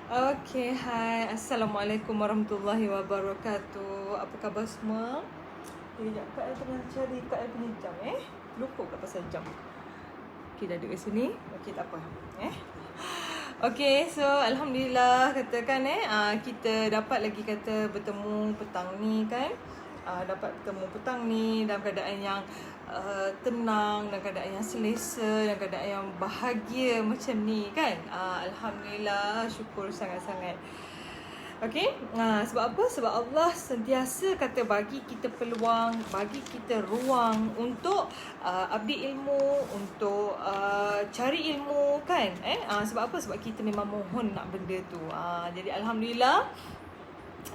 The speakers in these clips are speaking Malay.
Okay, hai. Assalamualaikum warahmatullahi wabarakatuh. Apa khabar semua? Sekejap, Kak I tengah cari Kak I punya jam Lupa kat pasal jam. Okay, dah duduk kat sini. Okay, tak apa. Okay, so Alhamdulillah katakan kita dapat lagi kata bertemu petang ni kan. Dapat bertemu petang ni dalam keadaan yang tenang, dalam keadaan yang selesa, dalam keadaan yang bahagia macam ni kan. Alhamdulillah, syukur sangat-sangat. Okay, sebab apa? Sebab Allah sentiasa kata bagi kita peluang, bagi kita ruang untuk update ilmu, untuk cari ilmu kan. Sebab apa? Sebab kita memang mohon nak benda tu. Jadi Alhamdulillah.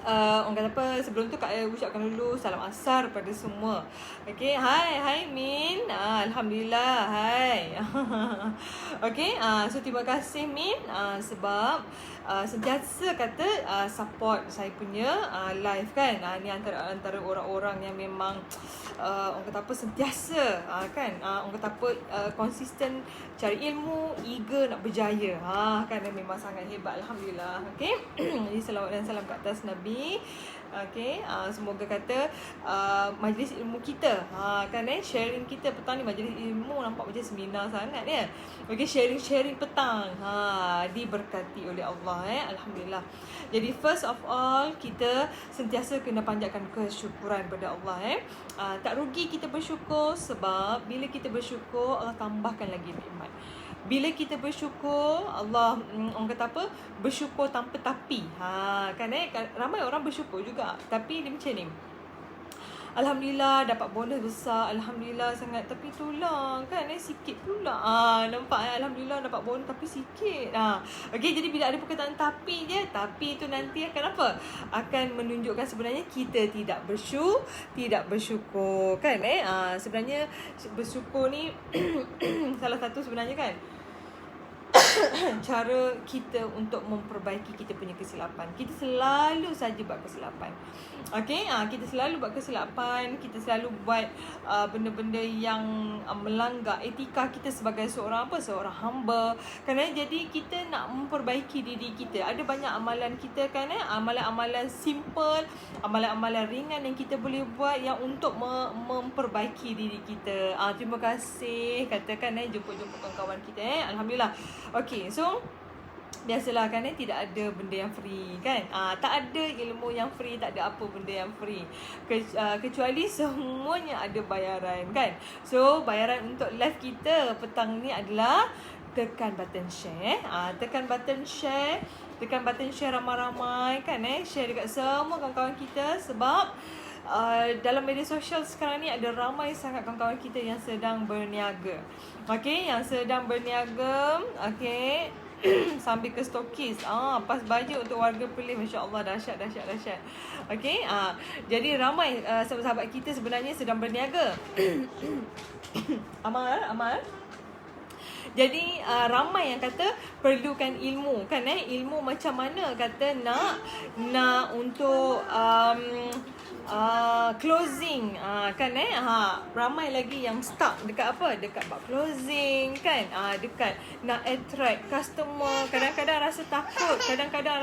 Orang kata apa, sebelum tu Kak I ucapkan dulu salam asar pada semua. Okay, hai Min. Alhamdulillah, hai. Okay, so terima kasih Min sebab sentiasa kata support saya punya live kan. Ni antara orang-orang yang memang orang kata apa, sentiasa kan, orang kata apa, konsisten cari ilmu, eager nak berjaya. Kan memang sangat hebat. Alhamdulillah. Okay. Jadi selawat dan salam ke atas Nabi. Okay, semoga kata majlis ilmu kita kan sharing kita petang ni, majlis ilmu nampak macam seminar sangat ya. Okay, sharing petang diberkati oleh Allah Alhamdulillah. Jadi first of all, kita sentiasa kena panjatkan kesyukuran pada Allah tak rugi kita bersyukur, sebab bila kita bersyukur Allah tambahkan lagi nikmat. Bila kita bersyukur, Allah orang kata apa, bersyukur tanpa tapi. Kan ramai orang bersyukur juga, tapi dia macam ni, Alhamdulillah dapat bonus besar, Alhamdulillah sangat, tapi itulah kan sikit pula. Nampak Alhamdulillah dapat bonus tapi sikit. Okey, jadi bila ada perkataan tapi je, tapi itu nanti akan apa? Akan menunjukkan sebenarnya kita tidak bersyukur kan sebenarnya bersyukur ni salah satu sebenarnya kan cara kita untuk memperbaiki kita punya kesilapan. Kita selalu saja buat kesilapan. Okay, kita selalu buat kesilapan. Kita selalu buat benda-benda yang melanggar etika kita sebagai seorang hamba. Kerana jadi kita nak memperbaiki diri kita. Ada banyak amalan kita kan amalan-amalan simple, amalan-amalan ringan yang kita boleh buat yang untuk memperbaiki diri kita. Terima kasih katakan jemput-jemput kawan-kawan kita Alhamdulillah. Okay, so biasalah kan tidak ada benda yang free kan. Tak ada ilmu yang free, tak ada apa benda yang free. Kecuali semuanya ada bayaran kan. So bayaran untuk live kita petang ni adalah tekan button share. Tekan button share ramai-ramai kan share dekat semua kawan-kawan kita, sebab dalam media sosial sekarang ni ada ramai sangat kawan-kawan kita yang sedang berniaga. Okey, yang sedang berniaga, okey, sambil ke stokis. Pas baju untuk warga Perlis, masya-Allah, dahsyat. Okey, jadi ramai sahabat-sahabat kita sebenarnya sedang berniaga. Amal. Jadi ramai yang kata perlukan ilmu kan ilmu macam mana kata nak untuk closing kan ramai lagi yang stuck dekat apa, dekat bab closing kan, dekat nak attract customer. Kadang-kadang rasa takut, kadang-kadang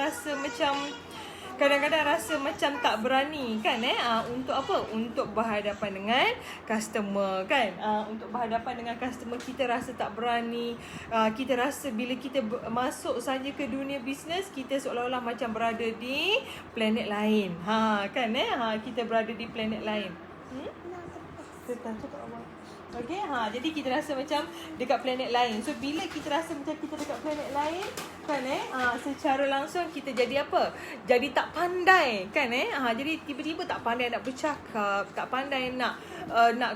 rasa macam tak berani kan untuk apa, untuk berhadapan dengan customer kan. Untuk berhadapan dengan customer kita rasa tak berani. Kita rasa bila kita masuk saja ke dunia bisnes, kita seolah-olah macam berada di planet lain. Kan kita berada di planet lain. Okay, jadi kita rasa macam dekat planet lain. So bila kita rasa macam kita dekat planet lain kan secara langsung kita jadi apa? Jadi tak pandai kan jadi tiba-tiba tak pandai nak bercakap, tak pandai nak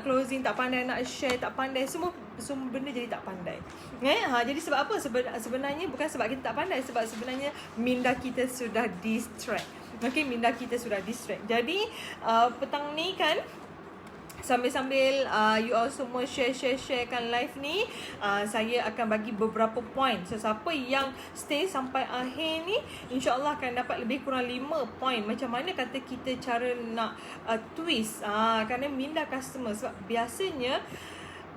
closing, tak pandai nak share, tak pandai semua benda jadi tak pandai. Jadi sebab apa? Sebenarnya bukan sebab kita tak pandai, sebab sebenarnya minda kita sudah distract. Okay, minda kita sudah distract. Jadi petang ni kan sambil-sambil you all semua sharekan live ni, saya akan bagi beberapa point. So siapa yang stay sampai akhir ni, insya-Allah akan dapat lebih kurang 5 point macam mana kata kita cara nak twist kerana minda customer. Sebab biasanya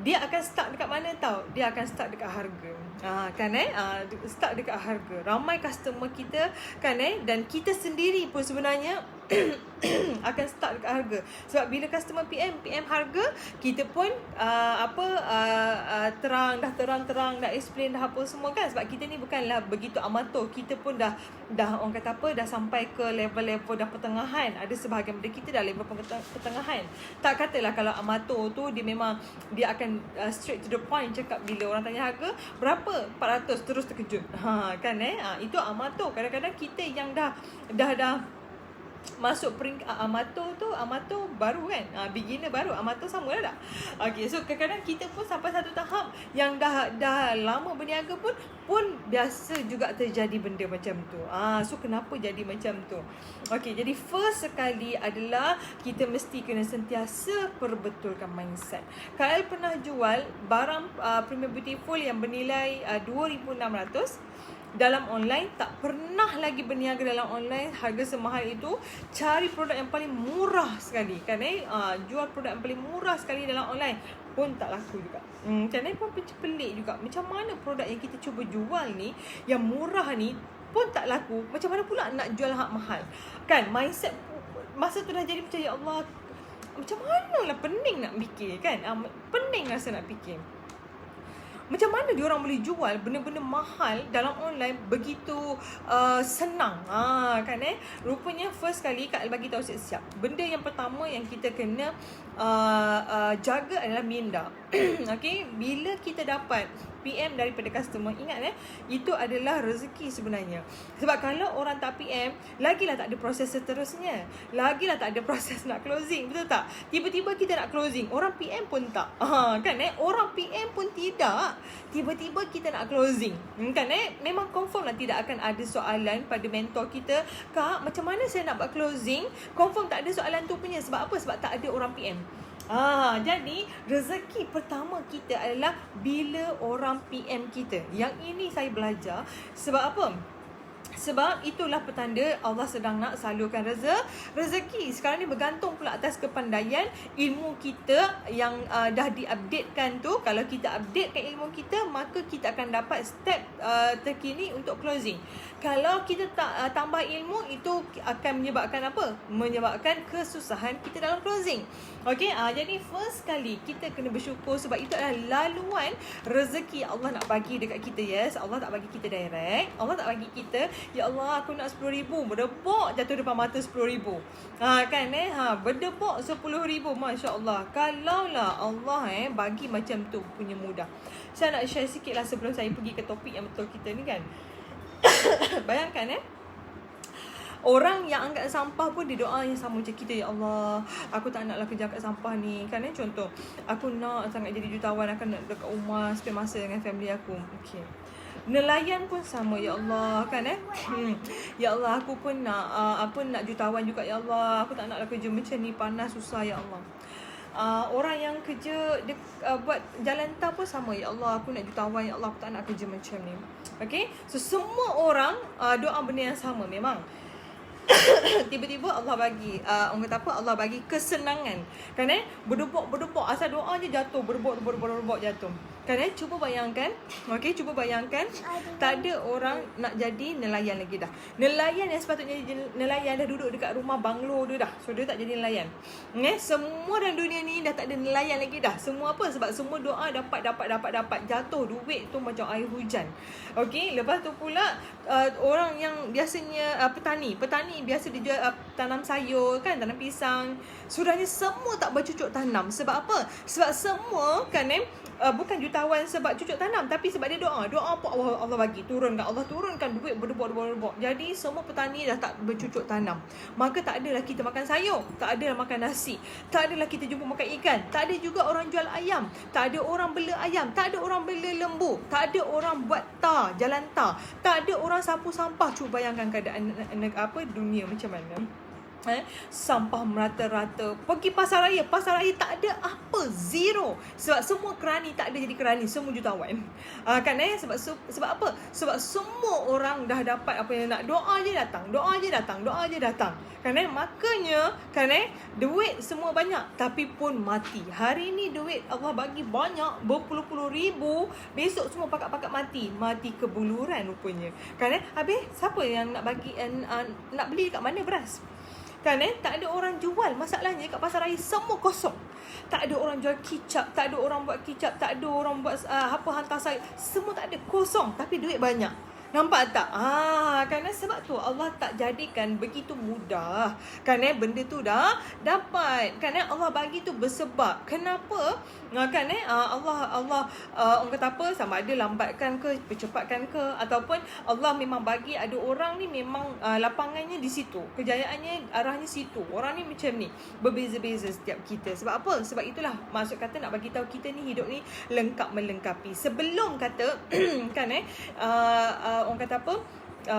dia akan start dekat mana tahu? Dia akan start dekat harga. Kan stuck dekat harga. Ramai customer kita kan dan kita sendiri pun sebenarnya akan stuck dekat harga. Sebab bila customer PM harga, kita pun terang dah explain dah apa semua kan. Sebab kita ni bukanlah begitu amatur. Kita pun dah orang kata apa, dah sampai ke level dah pertengahan. Ada sebahagian benda kita dah level pertengahan. Tak katalah kalau amatur tu dia akan straight to the point cakap bila orang tanya harga berapa 400 terus terkejut. Itu amatur. Kadang-kadang kita yang dah masuk peringkat amatur baru kan, beginner baru, amatur sama lah tak. Okay, so kadang-kadang kita pun sampai satu tahap yang dah lama berniaga pun biasa juga terjadi benda macam tu. So kenapa jadi macam tu? Okay, jadi first sekali adalah kita mesti kena sentiasa perbetulkan mindset. KL pernah jual barang Premium Beautiful yang bernilai 2,600 dalam online, tak pernah lagi berniaga dalam online harga semahal itu. Cari produk yang paling murah sekali kan, jual produk yang paling murah sekali dalam online pun tak laku juga. Macam ni pun pelik juga. Macam mana produk yang kita cuba jual ni, yang murah ni pun tak laku, macam mana pula nak jual hak mahal kan? Mindset masa tu dah jadi macam, ya Allah, macam mana lah, pening nak fikir kan, pening rasa nak fikir. Macam mana diorang boleh jual benda-benda mahal dalam online begitu senang. Kan rupanya first kali Kak Al bagi tahu siap-siap. Benda yang pertama yang kita kena jaga adalah minda. Okay, bila kita dapat PM daripada customer, ingat itu adalah rezeki sebenarnya. Sebab kalau orang tak PM, lagilah tak ada proses seterusnya, lagilah tak ada proses nak closing, betul tak? Tiba-tiba kita nak closing, orang PM pun tak, kan orang PM pun tidak, tiba-tiba kita nak closing, kan memang confirm lah tidak akan ada soalan pada mentor kita, Kak, macam mana saya nak buat closing? Confirm tak ada soalan tu punya. Sebab apa? Sebab tak ada orang PM. Jadi rezeki pertama kita adalah bila orang PM kita. Yang ini saya belajar. Sebab apa? Sebab itulah petanda Allah sedang nak salurkan rezeki. Sekarang ni bergantung pula atas kepandaian ilmu kita yang dah diupdatekan tu. Kalau kita updatekan ilmu kita, maka kita akan dapat step terkini untuk closing. Kalau kita tak tambah ilmu, itu akan menyebabkan apa? Menyebabkan kesusahan kita dalam closing. Okay, jadi first kali kita kena bersyukur sebab itu adalah laluan rezeki Allah nak bagi dekat kita. Yes, Allah tak bagi kita direct. Allah tak bagi kita, ya Allah aku nak 10,000, berdebok jatuh depan mata 10,000. Kan berdebok 10,000, Masya Allah. Kalaulah Allah bagi macam tu punya mudah. Saya nak share sikit lah sebelum saya pergi ke topik yang betul kita ni kan. Bayangkan orang yang angkat sampah pun dia doa yang sama macam kita. Ya Allah, aku tak naklah kerja angkat sampah ni. Kan contoh, aku nak sangat jadi jutawan, akan nak dekat rumah, spend masa dengan family aku. Okay. Nelayan pun sama, ya Allah, kan ya Allah, aku pun nak nak jutawan juga, ya Allah. Aku tak naklah kerja macam ni, panas, susah, ya Allah. Orang yang kerja buat jalan tar pun sama, ya Allah, aku nak jutawan, ya Allah, aku tak nak kerja macam ni. Okay, so semua orang doa benda yang sama memang. Tiba-tiba Allah bagi orang kata apa, Allah bagi kesenangan kan berdebok asal doa je jatuh, berdebok jatuh kan cuba bayangkan. Okey, cuba bayangkan tak ada orang nak jadi nelayan lagi dah. Nelayan yang sepatutnya jadi nelayan dah duduk dekat rumah banglo dia dah, so dia tak jadi nelayan. Semua dalam dunia ni dah tak ada nelayan lagi dah. Semua apa? Sebab semua doa dapat jatuh duit tu macam air hujan. Okey, lepas tu pula orang yang biasanya petani biasa dia jual tanam sayur kan, tanam pisang, sudahnya semua tak bercucuk tanam. Sebab apa? Sebab semua kan bukan jutawan sebab cucuk tanam, tapi sebab dia doa pun Allah bagi, Allah turunkan duit berdebok. Jadi semua petani dah tak bercucuk tanam, maka tak adalah kita makan sayur, tak adalah makan nasi, tak adalah kita jumpa makan ikan, tak ada juga orang jual ayam, tak ada orang bela ayam, tak ada orang bela lembu, tak ada orang buat jalan tar, tak ada orang sapu sampah. Cuba bayangkan keadaan dunia macam mana. Sampah merata-rata. Pergi pasar raya tak ada apa, zero. Sebab semua kerani tak ada jadi kerani, semua jutawan. Kan sebab apa? Sebab semua orang dah dapat apa yang nak. Doa je datang. Kan makanya kan duit semua banyak tapi pun mati. Hari ni duit Allah bagi banyak, berpuluh-puluh ribu, besok semua pakat-pakat mati kebuluran rupanya. Kan habis siapa yang nak bagi nak beli kat mana beras? Kan tak ada orang jual. Masalahnya kat pasar raya semua kosong. Tak ada orang jual kicap, tak ada orang buat kicap, tak ada orang buat hantar sayur. Semua tak ada, kosong tapi duit banyak. Nampak tak? Kerana sebab tu Allah tak jadikan begitu mudah. Kerana benda tu dah dapat. Kerana Allah bagi tu bersebab. Kenapa? Allah orang kata apa, sama ada lambatkan ke, percepatkan ke, ataupun Allah memang bagi ada orang ni memang lapangannya di situ, kejayaannya arahnya situ. Orang ni macam ni, berbeza-beza setiap kita. Sebab apa? Sebab itulah maksud kata nak bagi tahu kita ni hidup ni lengkap melengkapi. Sebelum kata orang kata apa,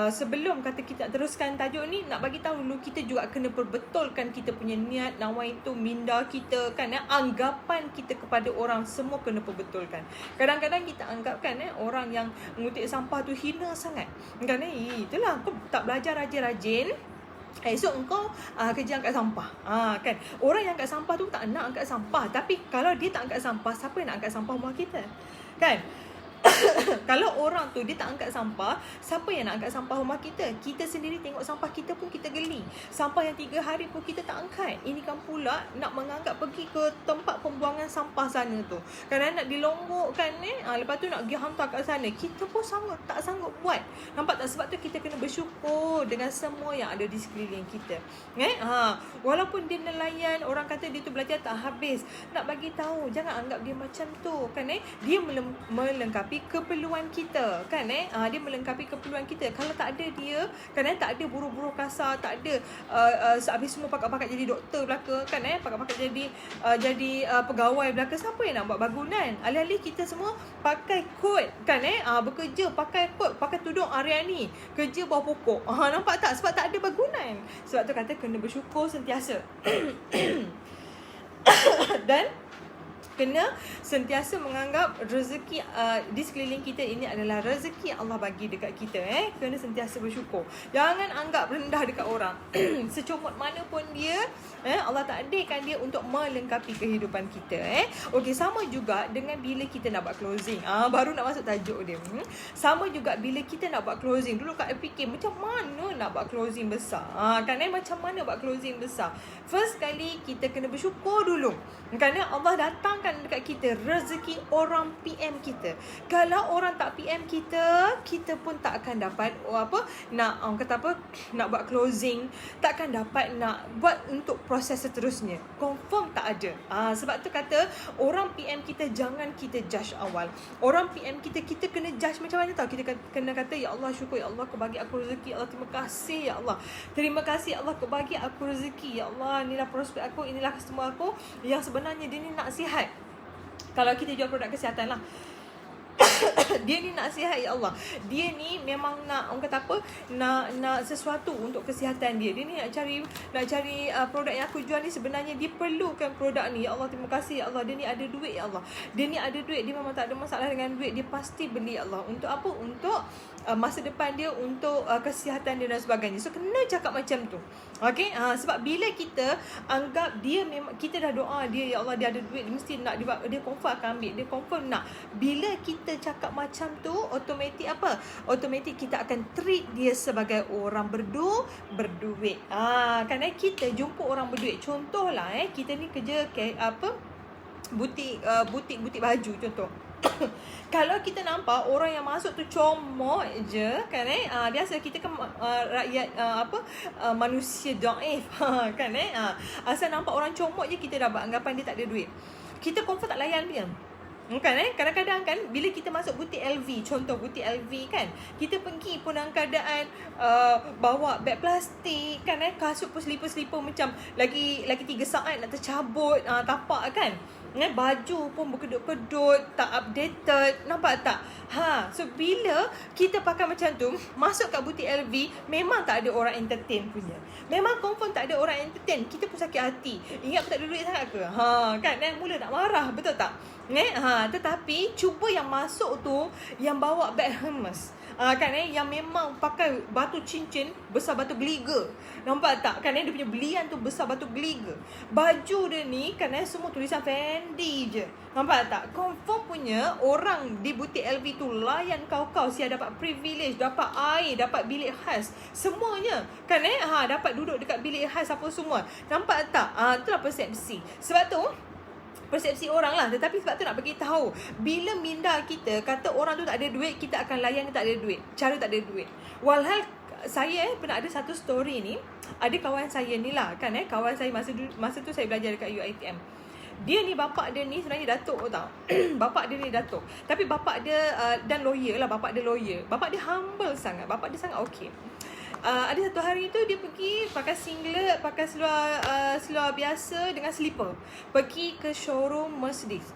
sebelum kata kita teruskan tajuk ni, nak bagi tahu dulu kita juga kena perbetulkan kita punya niat, nawaitu, minda kita kan, anggapan kita kepada orang semua kena perbetulkan. Kadang-kadang kita anggapkan orang yang mengutip sampah tu hina sangat. Kan itulah, kau tak belajar rajin-rajin, esok engkau kerja angkat sampah. Kan orang yang angkat sampah tu tak nak angkat sampah, tapi kalau dia tak angkat sampah, siapa yang nak angkat sampah rumah kita? Kan kalau orang tu dia tak angkat sampah, siapa yang nak angkat sampah rumah kita? Kita sendiri tengok sampah kita pun kita geli. Sampah yang 3 hari pun kita tak angkat. Ini kan pula nak menganggap pergi ke tempat pembuangan sampah sana tu, kerana nak dilonggokkan lepas tu nak pergi hantar kat sana. Kita pun tak sanggup buat. Nampak tak? Sebab tu kita kena bersyukur dengan semua yang ada di sekeliling kita. Walaupun dia nelayan, orang kata dia tu belajar tak habis, nak bagi tahu jangan anggap dia macam tu. Kan dia melengkapi keperluan kita. Kan dia melengkapi keperluan kita. Kalau tak ada dia, kan tak ada buruh-buruh kasar, tak ada habis semua pakat-pakat jadi doktor belaka, kan pakat-pakat jadi pegawai belaka, siapa yang nak buat bangunan? Alih-alih kita semua pakai kod, kan bekerja pakai kod, pakai tudung Aryani, kerja bawah pokok. Nampak tak? Sebab tak ada bangunan. Sebab tu kata kena bersyukur sentiasa. Dan kena sentiasa menganggap rezeki di sekeliling kita ini adalah rezeki Allah bagi dekat kita. Kena sentiasa bersyukur. Jangan anggap rendah dekat orang. Secomot mana pun dia, Allah takdirkan dia untuk melengkapi kehidupan kita. Okey, sama juga dengan bila kita nak buat closing. Baru nak masuk tajuk dia. Sama juga bila kita nak buat closing. Dulu Kak fikir macam mana nak buat closing besar. Macam mana buat closing besar? First kali kita kena bersyukur dulu. Kerana Allah datangkan dekat kita rezeki orang PM kita. Kalau orang tak PM kita, kita pun tak akan dapat nak buat closing, tak akan dapat nak buat untuk proses seterusnya. Confirm tak ada. Sebab tu kata orang PM kita jangan kita judge awal. Orang PM kita kena judge macam mana tahu? Kita kena kata, ya Allah syukur, ya Allah kau bagi aku rezeki, ya Allah terima kasih, ya Allah. Terima kasih ya Allah kau bagi aku rezeki, ya Allah inilah prospek aku, inilah customer aku yang sebenarnya dia ni nak sihat. Kalau kita jual produk kesihatan lah, dia ni nak sihat, ya Allah. Dia ni memang nak, orang kata apa, nak sesuatu untuk kesihatan dia. Dia ni nak cari produk yang aku jual ni, sebenarnya dia perlukan produk ni. Ya Allah terima kasih, ya Allah. Dia ni ada duit, ya Allah. Dia ni ada duit, dia memang tak ada masalah dengan duit. Dia pasti beli, ya Allah. Untuk apa? Untuk masa depan dia, untuk kesihatan dia dan sebagainya. So kena cakap macam tu. Okay, sebab bila kita anggap dia memang, kita dah doa dia, ya Allah dia ada duit, dia mesti nak, dia confirm akan ambil, dia confirm nak. Bila kita cakap macam tu, automatik kita akan treat dia sebagai orang berduit. Kerana kita jumpa orang berduit. Contohlah kita ni kerja butik baju contoh. Kalau kita nampak orang yang masuk tu comot je, kan biasa kita kan rakyat manusia daif, kan asal nampak orang comot je kita dah buat anggapan dia tak ada duit. Kita confirm tak layan dia. Kan kadang-kadang kan bila kita masuk butik LV, contoh butik LV kan, kita pergi pun dalam keadaan bawa beg plastik, kan kasut pun selipar-selipar macam lagi 3 saat nak tercabut tapak kan. Baju pun berkedut-kedut, tak updated. Nampak tak? So bila kita pakai macam tu, masuk kat butik LV, memang tak ada orang entertain punya. Memang confirm tak ada orang entertain. Kita pun sakit hati. Ingat aku tak ada duit sangat ke? Kan? Mula nak marah, betul tak? Tetapi cuba yang masuk tu, yang bawa beg Hermes. Yang memang pakai batu cincin besar batu geliga. Nampak tak? Dia punya belian tu besar batu geliga. Baju dia ni semua tulisan Fendi je. Nampak tak? Confirm punya orang di butik LV tu layan kau siap dapat privilege, dapat air, dapat bilik khas. Semuanya. Dapat duduk dekat bilik khas apa semua. Nampak tak? Itulah persepsi. Sebab tu persepsi orang lah. Tetapi sebab tu nak bagi tahu, bila minda kita kata orang tu tak ada duit, kita akan layan dia tak ada duit. Cara tak ada duit. Walhal saya pernah ada satu story ni. Ada kawan saya ni lah kawan saya masa tu saya belajar dekat UiTM. Dia ni, bapak dia ni sebenarnya datuk tau. Bapak dia ni datuk. Tapi bapak dia dan lawyer lah. Bapak dia lawyer. Bapak dia humble sangat. Bapak dia sangat okey. Ada satu hari tu dia pergi pakai singlet, pakai seluar biasa dengan slipper. Pergi ke showroom Mercedes.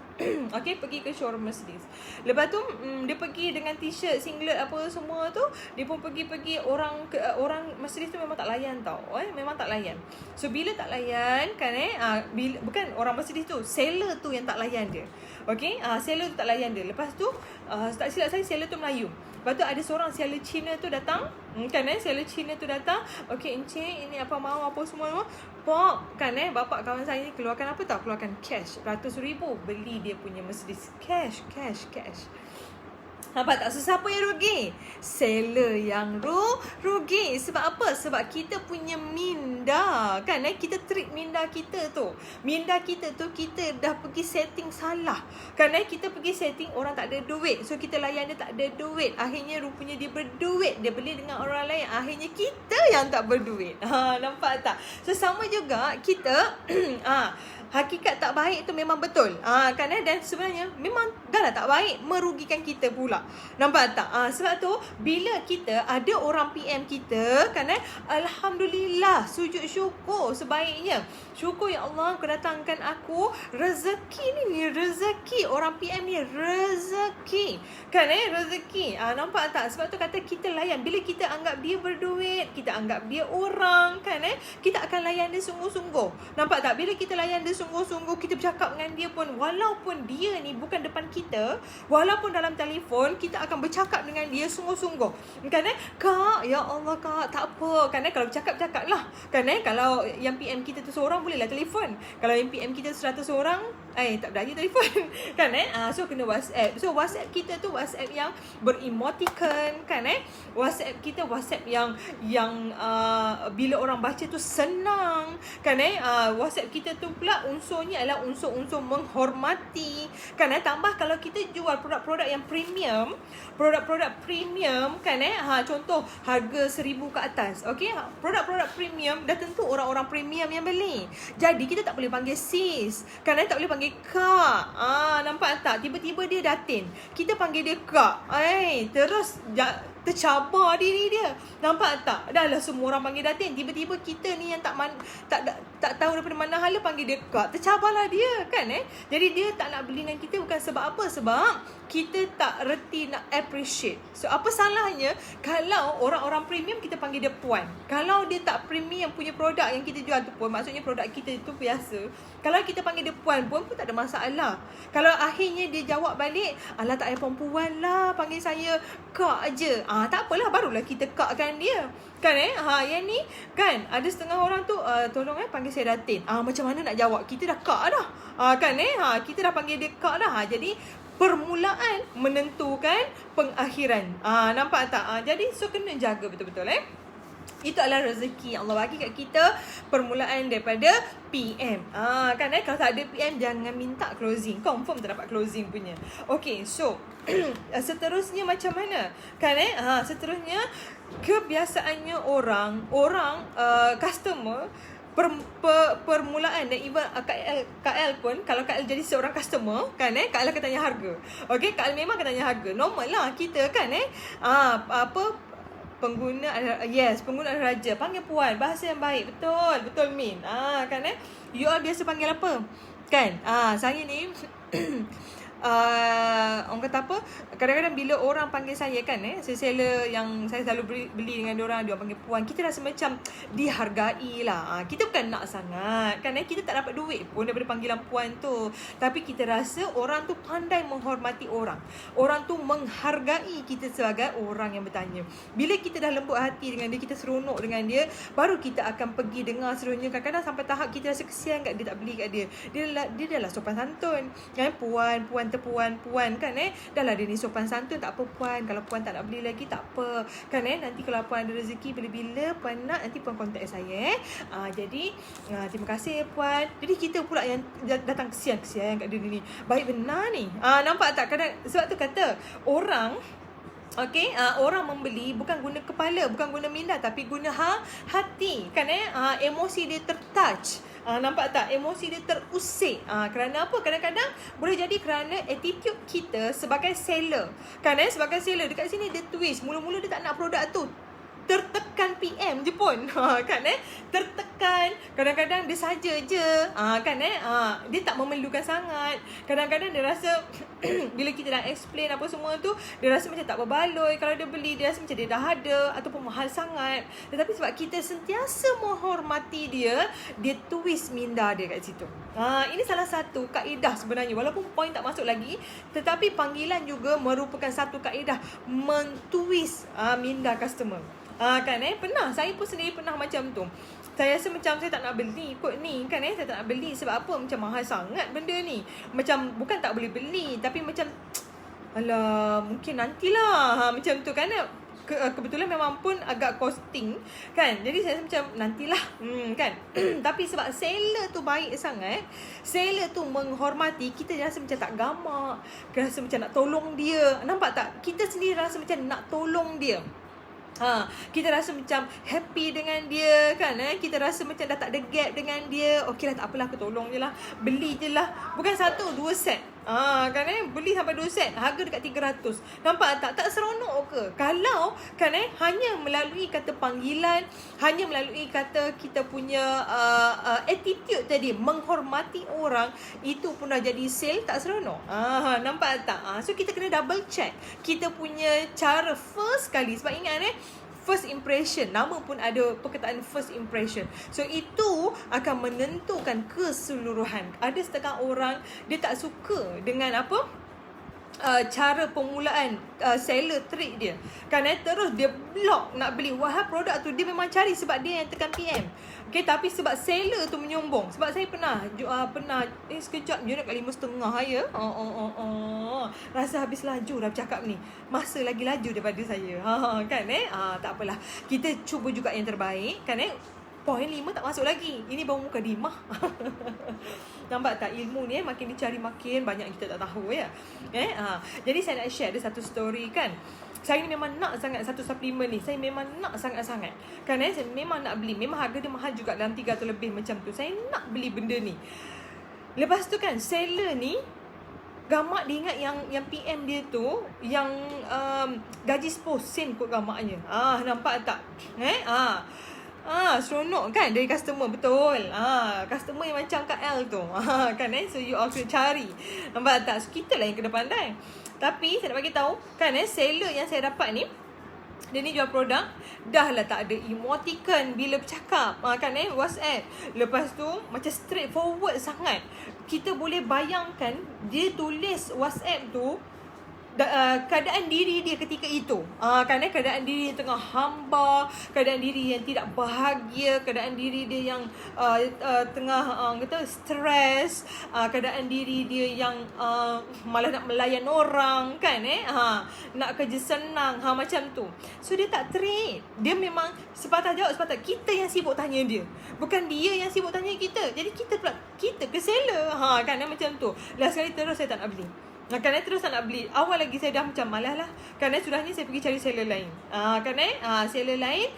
Pergi ke showroom Mercedes. Lepas tu dia pergi dengan t-shirt, singlet apa semua tu. Dia pun pergi orang Mercedes tu memang tak layan tau. Memang tak layan. So bila tak layan bukan orang Mercedes tu, seller tu yang tak layan dia. Seller tu tak layan dia. Lepas tu tak silap saya, seller tu Melayu. Lepas tu ada seorang seller Cina tu datang. Seller Cina tu datang. Encik, ini apa mahu apa semua. Pop, bapak kawan saya ni keluarkan apa tau? Keluarkan cash ratus ribu. Beli dia punya Mercedes. Cash. Nampak tak? So, siapa yang rugi? Seller yang rugi. Sebab apa? Sebab kita punya minda. Kita treat minda kita tu. Minda kita tu, kita dah pergi setting salah. Kita pergi setting orang tak ada duit. So, kita layan dia tak ada duit. Akhirnya rupanya dia berduit. Dia beli dengan orang lain. Akhirnya kita yang tak berduit. Nampak tak? So, sama juga kita... hakikat tak baik tu memang betul. Dan sebenarnya memang dah lah tak baik, merugikan kita pula. Nampak tak? Sebab tu bila kita ada orang PM kita, alhamdulillah, sujud syukur sebaiknya. Syukur ya Allah, kau datangkan aku rezeki ni rezeki. Orang PM ni rezeki. Rezeki. Nampak tak? Sebab tu kata kita layan. Bila kita anggap dia berduit, kita anggap dia orang, kita akan layan dia sungguh-sungguh. Nampak tak? Bila kita layan dia sungguh-sungguh, kita bercakap dengan dia pun, walaupun dia ni bukan depan kita, walaupun dalam telefon, kita akan bercakap dengan dia sungguh-sungguh. Kak, ya Allah kak, tak apa. Kalau bercakap-cakap lah. Kalau yang PM kita tu seorang, bolehlah telefon. Kalau yang PM kita 100 orang, tak berani telefon. So kena WhatsApp. So WhatsApp kita tu WhatsApp yang beremoticon, WhatsApp kita WhatsApp yang bila orang baca tu senang, WhatsApp kita tu pula unsurnya adalah unsur-unsur menghormati. Tambah kalau kita jual produk-produk yang premium, contoh harga 1,000 ke atas. Produk-produk premium dah tentu orang-orang premium yang beli. Jadi kita tak boleh panggil sis, tak boleh panggil kak. Nampak tak? Tiba-tiba dia datin, kita panggil dia kak. Terus tercabar diri dia. Nampak tak? Dah lah semua orang panggil datin. Tiba-tiba kita ni yang tak tahu daripada mana hala panggil dia kak. Tercabarlah dia, Jadi dia tak nak beli dengan kita bukan sebab apa? Sebab kita tak reti nak appreciate. So apa salahnya kalau orang-orang premium kita panggil dia puan? Kalau dia tak premium punya produk yang kita jual tu pun, maksudnya produk kita tu biasa, kalau kita panggil dia puan pun tak ada masalah. Kalau akhirnya dia jawab balik, alah tak payah perempuan lah, panggil saya kak je. Tak apalah, barulah kita kakkan dia. Yang ni ada setengah orang tu tolong panggil saya datin. Macam mana nak jawab? Kita dah kak dah. Kita dah panggil dia kak dah. Jadi permulaan menentukan pengakhiran. Nampak tak? Jadi so kena jaga betul-betul. Itu adalah rezeki yang Allah bagi kat kita, permulaan daripada PM. Kalau tak ada PM, jangan minta closing. Confirm tak dapat closing punya. Okay, so seterusnya macam mana? Seterusnya kebiasaannya orang customer, permulaan dan even KL pun, kalau KL jadi seorang customer, KL akan tanya harga. KL memang akan tanya harga. Normal lah kita pengguna adalah raja. Panggil puan, bahasa yang baik. Betul Min. You all biasa panggil apa? Kan? Saya ni orang kata apa, kadang-kadang bila orang panggil saya kan, seller yang saya selalu beli dengan diorang, dia panggil puan, kita rasa macam dihargai lah. Kita bukan nak sangat kan, kita tak dapat duit pun daripada panggilan puan tu, tapi kita rasa orang tu pandai menghormati orang tu menghargai kita sebagai orang yang bertanya. Bila kita dah lembut hati dengan dia, kita seronok dengan dia, baru kita akan pergi dengar seronoknya. Kadang-kadang sampai tahap kita rasa kesian kat dia, tak beli kat dia. Dia dah lah sopan santun kan, puan kan, dah lah dia ni sopan santun, tak apa puan, kalau puan tak nak beli lagi tak apa kan, nanti kalau puan ada rezeki bila-bila puan nak, nanti puan kontak saya jadi terima kasih puan. Jadi kita pula yang datang kesian kat dia ni, baik benar ni. Nampak tak, kadang sebab tu kata orang orang membeli bukan guna kepala, bukan guna minda, tapi guna hati kan, emosi dia tertouch. Nampak tak? Emosi dia terusik. Kerana apa? Kadang-kadang boleh jadi kerana attitude kita sebagai seller kan, sebagai seller dekat sini dia twist. Mula-mula dia tak nak produk tu, tertekan PM je pun kan, tertekan. Kadang-kadang dia saja je kan, dia tak memerlukan sangat. Kadang-kadang dia rasa bila kita dah explain apa semua tu, dia rasa macam tak berbaloi. Kalau dia beli, dia rasa macam dia dah ada ataupun mahal sangat. Tetapi sebab kita sentiasa menghormati dia, dia twist minda dia kat situ. Ini salah satu kaedah sebenarnya, walaupun poin tak masuk lagi, tetapi panggilan juga merupakan satu kaedah mentwist minda customer. Kan, saya pun sendiri pernah macam tu. Saya rasa macam saya tak nak beli kot ni kan, saya tak nak beli sebab apa, macam mahal sangat benda ni. Macam bukan tak boleh beli, tapi macam alah mungkin nantilah macam tu kan. Kebetulan memang pun agak costing kan, jadi saya rasa macam nantilah kan. Tapi sebab seller tu baik sangat, seller tu menghormati kita, rasa macam tak gamak, rasa macam nak tolong dia. Nampak tak, kita sendiri rasa macam nak tolong dia. Kita rasa macam happy dengan dia kan, kita rasa macam dah tak ada gap dengan dia. Okeylah, tak apalah, aku tolong je lah, beli je lah. Bukan 1, 2 set kan, beli sampai 2 set, harga dekat 300. Nampak tak? Tak seronok ke? Kalau kan, hanya melalui kata panggilan, hanya melalui kata kita punya attitude tadi, menghormati orang, itu pun dah jadi sale, tak seronok. Nampak tak? So kita kena double check kita punya cara first kali. Sebab ingat first impression, nama pun ada perkataan first impression. So itu akan menentukan keseluruhan. Ada setengah orang dia tak suka dengan apa, cara permulaan seller treat dia kan, terus dia block nak beli. Wah, produk tu dia memang cari sebab dia yang tekan PM. Tapi sebab seller tu menyombong. Sebab saya pernah sekejap je dekat 5.5 ya. Rasa habis laju dah bercakap ni, masa lagi laju daripada saya kan, tak apalah, kita cuba juga yang terbaik kan. Poin 5 tak masuk lagi, ini baru muka dimah. Nampak tak, ilmu ni makin dicari makin banyak yang kita tak tahu ya. Jadi saya nak share ada satu story kan. Saya ni memang nak sangat satu suplemen ni. Saya memang nak sangat-sangat kan, saya memang nak beli. Memang harga dia mahal juga, dalam 300 lebih macam tu. Saya nak beli benda ni. Lepas tu kan, seller ni gamak dia ingat yang PM dia tu yang gaji sen kot gamaknya. Nampak tak? Seronok kan dari customer, betul. Customer yang macam Kak L tu kan, so you all kena cari. Nampak tak? So kita lah yang kena pandai. Tapi saya nak bagi tahu kan, seller yang saya dapat ni, dia ni jual produk, dah lah tak ada emoticon bila bercakap kan, WhatsApp. Lepas tu macam straightforward sangat. Kita boleh bayangkan dia tulis WhatsApp tu keadaan diri dia ketika itu, kan, keadaan diri yang tengah hamba, keadaan diri yang tidak bahagia, keadaan diri dia yang tengah kata stres, keadaan diri dia yang malah nak melayan orang kan, nak kerja senang, macam tu. So dia tak trade, dia memang sepatah jawab sepatah. Kita yang sibuk tanya dia, bukan dia yang sibuk tanya kita. Jadi kita pula, kita ke seller kan, macam tu. Last sekali terus saya tak nak beli. Kan terus tak nak beli. Awal lagi saya dah macam malas lah. Kan sudahnya saya pergi cari seller lain. Kan seller lain,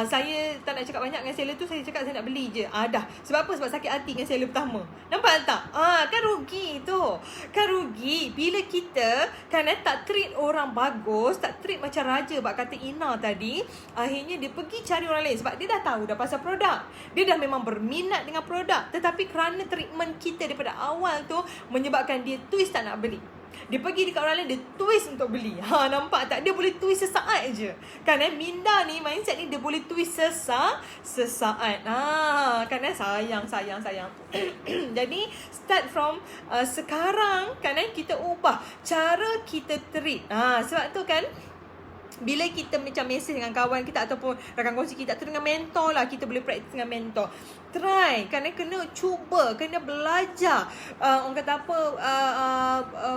saya tak nak cakap banyak dengan seller tu, saya cakap saya nak beli je. Dah. Sebab apa? Sebab sakit hati dengan seller pertama. Nampak tak? Kan rugi tu. Kan rugi bila kita kan tak treat orang bagus, tak treat macam raja bak kata Ina tadi, akhirnya dia pergi cari orang lain sebab dia dah tahu dah pasal produk. Dia dah memang berminat dengan produk, tetapi kerana treatment kita daripada awal tu menyebabkan dia twist tak nak beli. Dia pergi dekat orang lain, dia twist untuk beli. Nampak tak? Dia boleh twist sesaat je. Kan Minda ni, mindset ni dia boleh twist sesaat. Kan sayang. Jadi start from sekarang kan kita ubah cara kita treat. Sebab tu kan bila kita macam mesej dengan kawan kita ataupun rakan kongsi kita atau dengan mentor lah, kita boleh praktis dengan mentor. Try, kena cuba, kena belajar. Orang kata apa,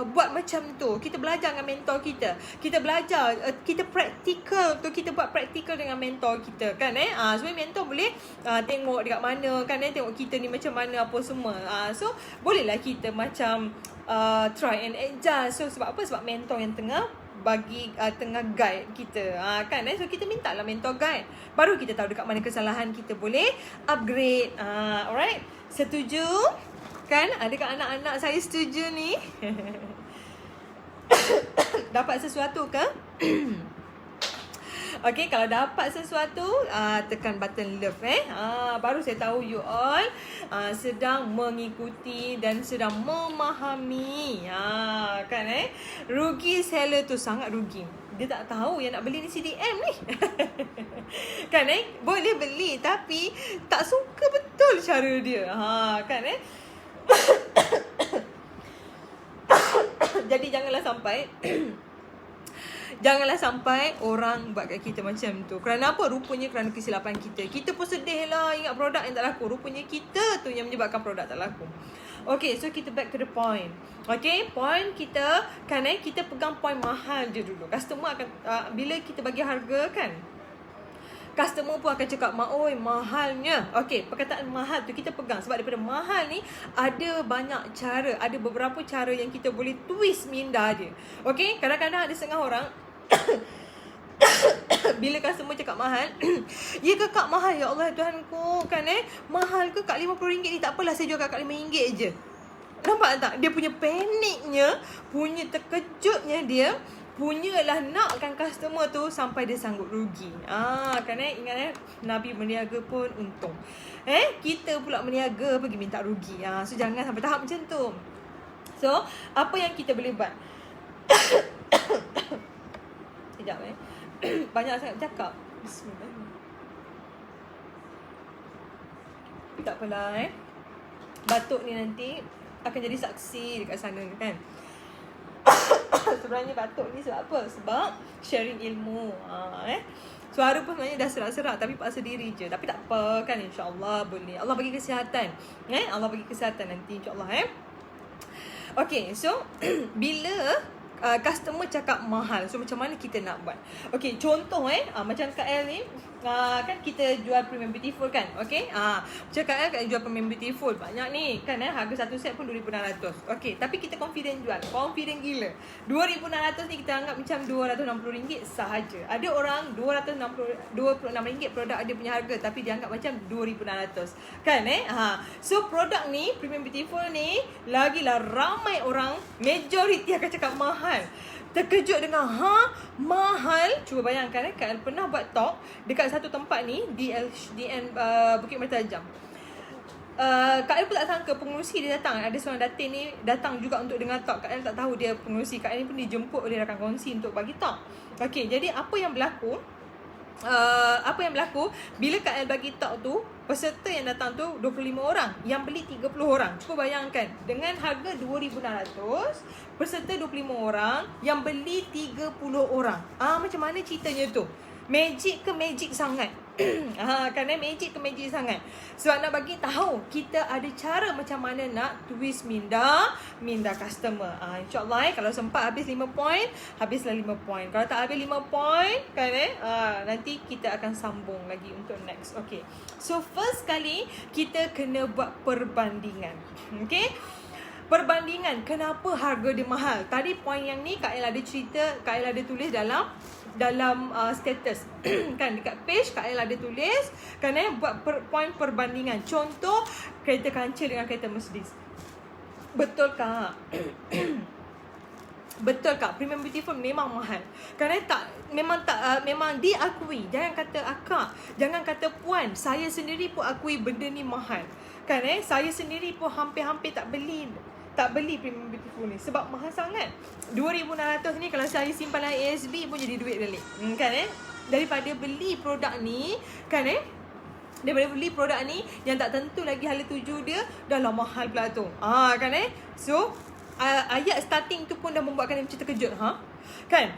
buat macam tu. Kita belajar dengan mentor kita. Kita belajar, kita praktikal tu, kita buat praktikal dengan mentor kita kan supaya mentor boleh tengok dekat mana kan tengok kita ni macam mana apa semua. So bolehlah kita macam try and adjust. So sebab apa? Sebab mentor yang tengah bagi tengah guide kita kan so kita minta lah mentor guide, baru kita tahu dekat mana kesalahan kita boleh upgrade. Alright, setuju kan? Dekat anak-anak saya setuju ni? Dapat sesuatu ke? Okay, kalau dapat sesuatu, tekan button love baru saya tahu you all sedang mengikuti dan sedang memahami. Kan rugi seller tu, sangat rugi. Dia tak tahu yang nak beli ni CDM ni. Kan boleh beli tapi tak suka betul cara dia. Kan jadi janganlah sampai orang buat kat kita macam tu. Kerana apa? Rupanya kerana kesilapan kita. Kita pun sedih lah ingat produk yang tak laku. Rupanya kita tu yang menyebabkan produk tak laku. Okay, so kita back to the point. Okay, point kita kan kita pegang point mahal je dulu. Customer akan bila kita bagi harga kan, customer pun akan cakap, oi mahalnya. Okay, perkataan mahal tu kita pegang. Sebab daripada mahal ni ada banyak cara. Ada beberapa cara yang kita boleh twist minda dia. Okay, kadang-kadang ada setengah orang bila customer cakap mahal, ya ke kak mahal? Ya Allah Tuhanku kan mahal ke kak RM50 ni? Tak apalah, saya jual kat RM5 je. Nampak tak? Dia punya paniknya, punya terkejutnya dia, punyalah nakkan customer tu sampai dia sanggup rugi. Kan ingat Nabi berniaga pun untung. Kita pula berniaga pergi minta rugi. So jangan sampai tahap macam tu. So apa yang kita boleh buat? Sekejap banyak sangat bercakap. Bismillah. Tak apalah batuk ni nanti akan jadi saksi dekat sana kan. Sebenarnya batuk ni sebab apa? Sebab sharing ilmu. Suara pun sebenarnya dah serak-serak tapi paksa diri je. Tapi tak apa kan, insya-Allah boleh. Allah bagi kesihatan. Allah bagi kesihatan nanti insya-Allah Okay, so bila customer cakap mahal, so macam mana kita nak buat? Okay, contoh macam Kak El ni kan kita jual Premium Beautiful kan. Okay, macam Kak El kat jual Premium Beautiful banyak ni kan harga satu set pun RM2,600. Okay, tapi kita confident jual, confident gila. RM2,600 ni kita anggap macam RM260 sahaja. Ada orang RM226 produk dia punya harga, tapi dia anggap macam RM2,600 kan so produk ni Premium Beautiful ni lagilah ramai orang, majoriti akan cakap mahal. Terkejut dengan mahal. Cuba bayangkan Kak El pernah buat talk dekat satu tempat ni di Bukit Mertajam. Kak El pun tak sangka pengurusi dia datang. Ada seorang datin ni datang juga untuk dengar talk. Kak El tak tahu dia pengurusi. Kak El ni pun dijemput oleh rakan kongsi untuk bagi talk. Okay, jadi apa yang berlaku bila Kak El bagi talk tu, peserta yang datang tu 25 orang, yang beli 30 orang. Cuba bayangkan, dengan harga RM2,600, peserta 25 orang, yang beli 30 orang. Macam mana ceritanya tu? Magic ke magic sangat? Kerana magic ke magic sangat? Sebab nak bagi tahu kita ada cara macam mana nak twist minda customer. InsyaAllah kalau sempat habis 5 point, habislah 5 point. Kalau tak habis 5 point kan nanti kita akan sambung lagi untuk next. Okay, so first kali kita kena buat perbandingan. Okay, perbandingan kenapa harga dia mahal. Tadi poin yang ni Kak El ada cerita, Kak El ada tulis dalam status kan, dekat page Kak El ada tulis kan, buat poin perbandingan. Contoh kereta kancil dengan kereta Mercedes. Betul Kak? Betul Kak, Premium Beautiful memang mahal. Kerana memang diakui. Jangan kata akak, jangan kata puan, saya sendiri pun akui benda ni mahal. Kan saya sendiri pun hampir-hampir tak beli Premium Beautiful ni sebab mahal sangat. 2,600 ni kalau saya simpan dalam ASB pun jadi duit balik. Kan daripada beli produk ni kan daripada beli produk ni yang tak tentu lagi hala tuju dia, dah lah mahal pula tu. Kan so ayat starting tu pun dah membuatkan dia macam terkejut. Kan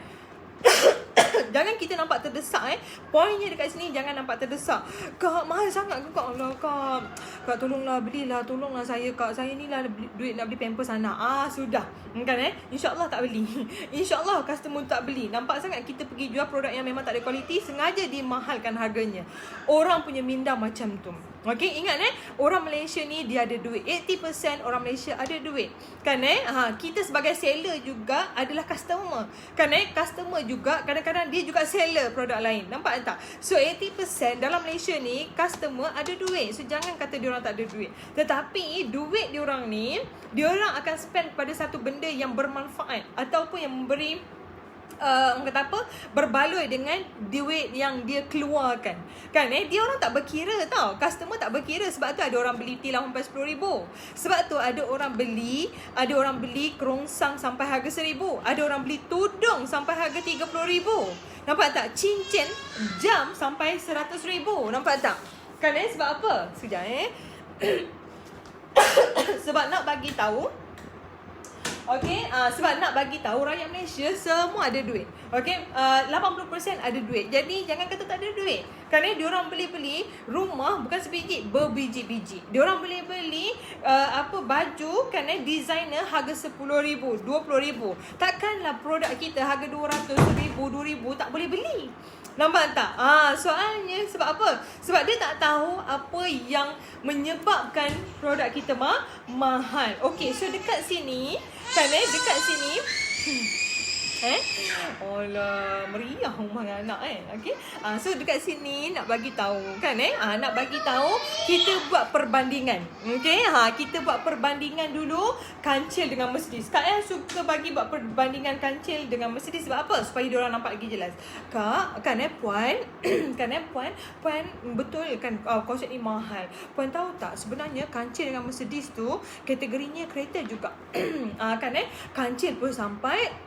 jangan kita nampak terdesak. Poinnya dekat sini, jangan nampak terdesak. Kak, mahal sangat ke Kak? Allah Kak tolonglah belilah, tolonglah saya Kak. Saya ni lah duit nak beli pampers anak. Sudah. Kan InsyaAllah tak beli. InsyaAllah customer tak beli. Nampak sangat kita pergi jual produk yang memang tak ada kualiti, sengaja dimahalkan harganya. Orang punya minda macam tu. Okay, ingat orang Malaysia ni dia ada duit. 80% orang Malaysia ada duit. Kan kita sebagai seller juga adalah customer. Kan customer juga kadang-kadang dia juga seller produk lain. Nampak tak? So 80% dalam Malaysia ni customer ada duit. So jangan kata diorang tak ada duit. Tetapi duit diorang ni, diorang akan spend pada satu benda yang bermanfaat ataupun yang memberi kata apa, berbaloi dengan duit yang dia keluarkan. Kan dia orang tak berkira tau. Customer tak berkira. Sebab tu ada orang beli tilam sampai RM10,000. Sebab tu ada orang beli kerongsang sampai harga RM1,000. Ada orang beli tudung sampai harga RM30,000. Nampak tak? Cincin jam sampai RM100,000. Nampak tak? Kan sebab apa? Sekejap sebab nak bagi tahu. Okay, sebab nak bagi tahu rakyat Malaysia semua ada duit. Okay, 80% ada duit. Jadi jangan kata tak ada duit. Kerana diorang beli rumah bukan sebiji, berbiji-biji. Diorang beli baju kan designer harga RM10,000, RM20,000. Takkanlah produk kita harga RM200,000, RM2,000 tak boleh beli. Nampak tak? Soalnya sebab apa? Sebab dia tak tahu apa yang menyebabkan produk kita mahal. Okay, so dekat sini kan dekat sini Alah, meriah rumah anak Okay. So dekat sini nak bagi tahu kan nak bagi tahu kita buat perbandingan. Okay. Kita buat perbandingan dulu kancil dengan Mercedes. Kak suka bagi buat perbandingan kancil dengan Mercedes sebab apa? Supaya diorang nampak lagi jelas. Kak, kan puan kan puan betul kan konsep ni mahal. Puan tahu tak sebenarnya kancil dengan Mercedes tu kategorinya kereta juga. Kan kancil pun sampai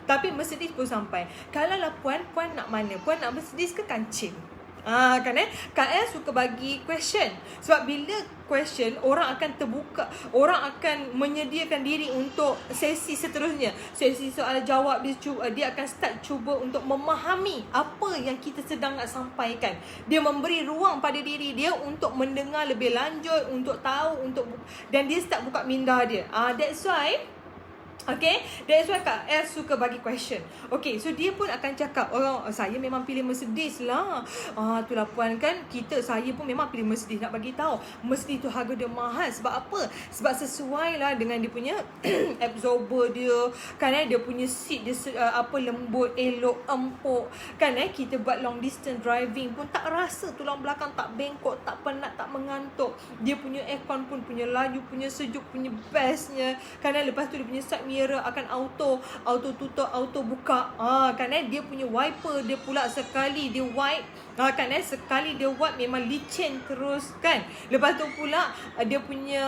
tapi Mercedes pun sampai. Kalau lah puan nak mana? Puan nak Mercedes ke kancil? Kan Kak suka bagi question. Sebab bila question, orang akan terbuka, orang akan menyediakan diri untuk sesi seterusnya. Sesi soal jawab, dia akan start cuba untuk memahami apa yang kita sedang nak sampaikan. Dia memberi ruang pada diri dia untuk mendengar lebih lanjut, untuk tahu, dan dia start buka minda dia. That's why okay, that's why Kak suka bagi question. Okay, so dia pun akan cakap, saya memang pilih Mercedes lah. Itulah puan kan, saya pun memang pilih Mercedes. Nak bagi tahu Mercedes tu harga dia mahal. Sebab apa? Sebab sesuai lah dengan dia punya absorber dia. Kan dia punya seat dia lembut, elok, empuk. Kan kita buat long distance driving pun tak rasa tulang belakang tak bengkok, tak penat, tak mengantuk. Dia punya aircon pun punya laju, punya sejuk, punya bestnya. Kan lepas tu dia punya side mirror akan auto tutup, auto buka. Kan dia punya wiper dia pula sekali dia wipe, kan sekali dia wipe memang licin terus kan. Lepas tu pula dia punya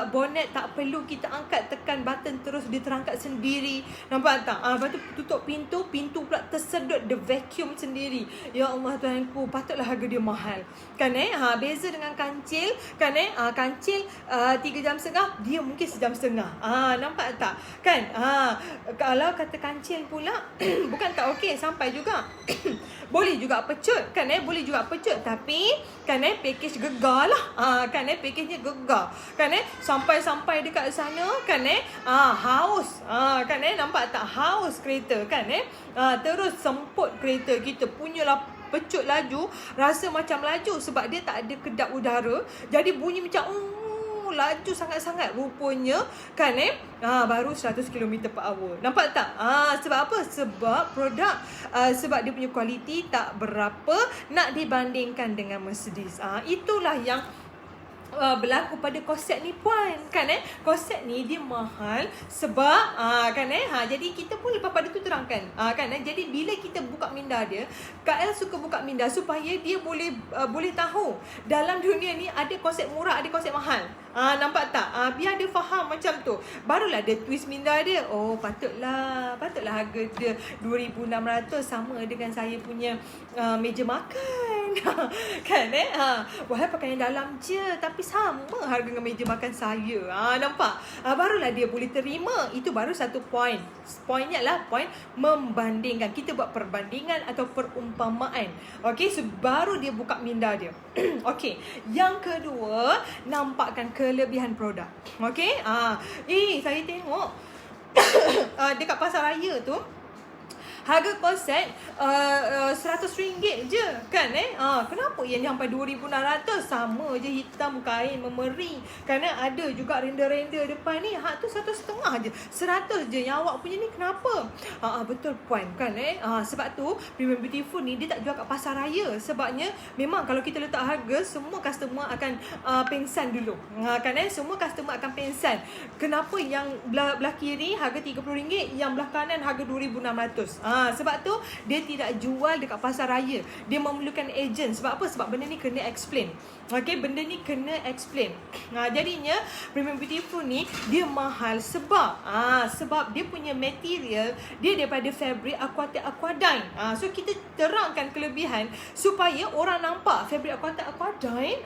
bonnet tak perlu kita angkat, tekan button terus dia terangkat sendiri. Nampak tak? Lepas tu tutup pintu pula tersedut, dia vacuum sendiri. Ya Allah Tuhanku, patutlah harga dia mahal. Kan beza dengan kancil kan kancil 3 jam setengah, dia mungkin sejam setengah. Nampak tak? Kan kalau kata kancil pula bukan tak okey, sampai juga boleh juga pecut kan boleh juga pecut, tapi kan package gegar lah. Kan package-nya gegar kan sampai dekat sana kan haus. Kan nampak tak, haus kereta kan terus semput kereta kita punyalah pecut laju, rasa macam laju sebab dia tak ada kedap udara, jadi bunyi macam kamu laju sangat-sangat rupanya kan baru 100 km/h. Nampak tak? Sebab apa? Sebab produk sebab dia punya kualiti tak berapa nak dibandingkan dengan Mercedes. Itulah yang berlaku pada konsep ni puan kan konsep ni dia mahal sebab jadi kita pun lepas pada tu terangkan jadi bila kita buka minda dia, KL suka buka minda supaya dia boleh tahu dalam dunia ni ada konsep murah, ada konsep mahal. Nampak tak? Biar dia faham macam tu, barulah dia twist minda dia. Oh, patutlah harga dia 2,600 sama dengan saya punya meja makan. Kan wahai pakai yang dalam je tapi sama harga dengan meja makan saya. Nampak? Barulah dia boleh terima. Itu baru satu poin. Poinnya lah poin membandingkan. Kita buat perbandingan atau perumpamaan. Okey, so baru dia buka minda dia. Okey, yang kedua, nampakkan kelebihan produk. Okey, saya tengok dekat pasar raya tu harga korset RM100 je kan kenapa yang sampai 2,600? Sama je hitam kain memeri. Kerana ada juga render-render depan ni tu 1,500 je, 100 je. Yang awak punya ni kenapa? Betul puan kan sebab tu Premium Beautiful ni dia tak jual kat pasar raya. Sebabnya memang kalau kita letak harga, semua customer akan pengsan dulu kan semua customer akan pengsan. Kenapa yang belah kiri harga RM30, yang belah kanan harga 2,600? Sebab tu dia tidak jual dekat pasar raya. Dia memerlukan ejen. Sebab apa? Sebab benda ni kena explain. Okey, benda ni kena explain. Jadinya Premium Beautiful ni dia mahal sebab dia punya material dia daripada fabric aquadyne. So kita terangkan kelebihan supaya orang nampak fabric aquadyne.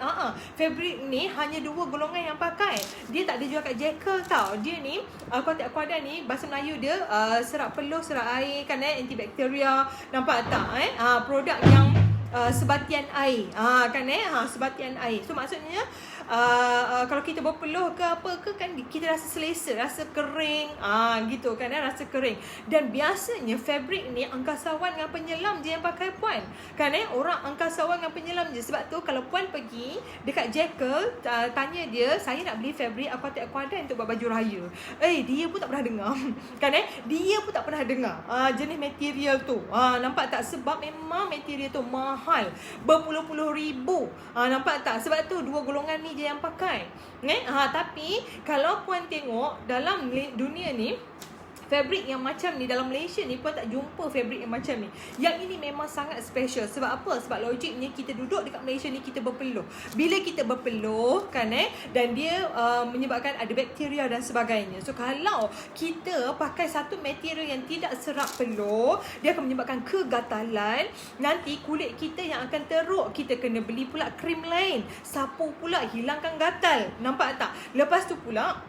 Fabric ni hanya 2 golongan yang pakai. Dia tak ada jual kat Jekyll tau. Dia ni aquadyne ni bahasa Melayu dia serat peluh, serat air kan antibakteria. Nampak tak produk yang sebatian air sebatian air. So maksudnya kalau kita berpeluh ke apa ke kan kita rasa selesa, rasa kering gitu kan rasa kering. Dan biasanya fabric ni angkasawan dengan penyelam je yang pakai puan kan orang angkasawan dengan penyelam je. Sebab tu kalau puan pergi dekat Jekyll tanya dia, saya nak beli fabric aquadyne untuk buat baju raya, dia pun tak pernah dengar kan dia pun tak pernah dengar jenis material tu. Nampak tak? Sebab memang material tu mahal, berpuluh-puluh ribu. Nampak tak? Sebab tu 2 golongan ni je yang pakai. Tapi kalau puan tengok dalam dunia ni, fabric yang macam ni dalam Malaysia ni puan tak jumpa fabric yang macam ni. Yang ini memang sangat special. Sebab apa? Sebab logiknya kita duduk dekat Malaysia ni, kita berpeluh. Bila kita berpeluh kan dan dia menyebabkan ada bakteria dan sebagainya. So kalau kita pakai satu material yang tidak serap peluh, dia akan menyebabkan kegatalan. Nanti kulit kita yang akan teruk. Kita kena beli pula krim lain, sapu pula, hilangkan gatal. Nampak tak? Lepas tu pula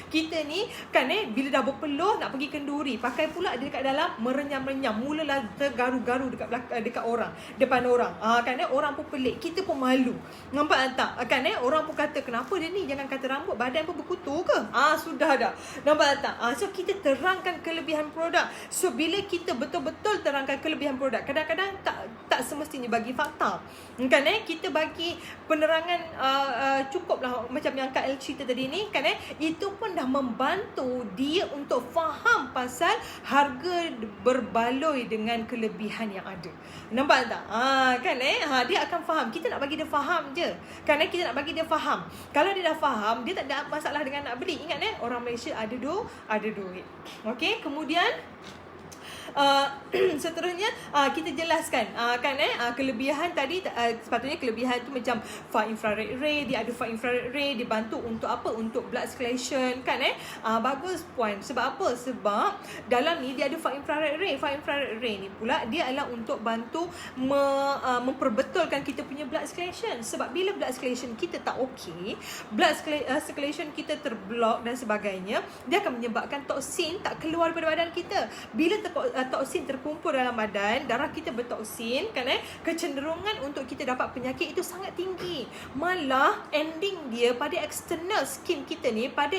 kita ni kan bila dah berpeluh nak pergi kenduri, pakai pula dia dekat dalam merenyam-renyam, mulalah tergaru-garu dekat orang, depan orang. Kan orang pun pelik, kita pun malu. Nampak tak? Kan orang pun kata kenapa dia ni, jangan kata rambut, badan pun berkutu ke? Sudah dah. Nampak tak? So kita terangkan kelebihan produk. So bila kita betul-betul terangkan kelebihan produk, kadang-kadang tak semestinya bagi fakta. Kan kita bagi penerangan cukuplah macam yang Kak El cerita tadi ni kan itu pun dah membantu dia untuk faham pasal harga berbaloi dengan kelebihan yang ada. Nampak tak? Kan dia akan faham. Kita nak bagi dia faham je. Kan kita nak bagi dia faham. Kalau dia dah faham, dia tak ada masalah dengan nak beli. Ingat orang Malaysia ada duit. Okey, kemudian seterusnya kita jelaskan kan kelebihan tadi. Sepatutnya kelebihan tu macam far infrared ray, dia ada far infrared ray, dia bantu untuk apa? Untuk blood circulation kan bagus puan. Sebab apa? Sebab dalam ni dia ada far infrared ray. Far infrared ray ni pula dia adalah untuk bantu memperbetulkan kita punya blood circulation. Sebab bila blood circulation kita tak okey, blood circulation kita terblok dan sebagainya, dia akan menyebabkan toksin tak keluar daripada badan kita. Bila toksin terkumpul dalam badan, darah kita bertoksin kan, kecenderungan untuk kita dapat penyakit itu sangat tinggi. Malah ending dia pada external skin kita ni, pada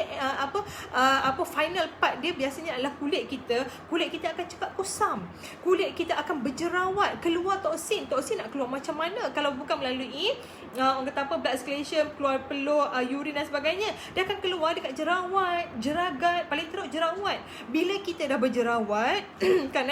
final part dia biasanya adalah kulit kita. Kulit kita akan cepat kusam, kulit kita akan berjerawat, keluar toksin. Toksin nak keluar macam mana kalau bukan melalui orang kata blood circulation, keluar peluh, urin dan sebagainya. Dia akan keluar dekat jerawat, jeragat, paling teruk jerawat. Bila kita dah berjerawat kan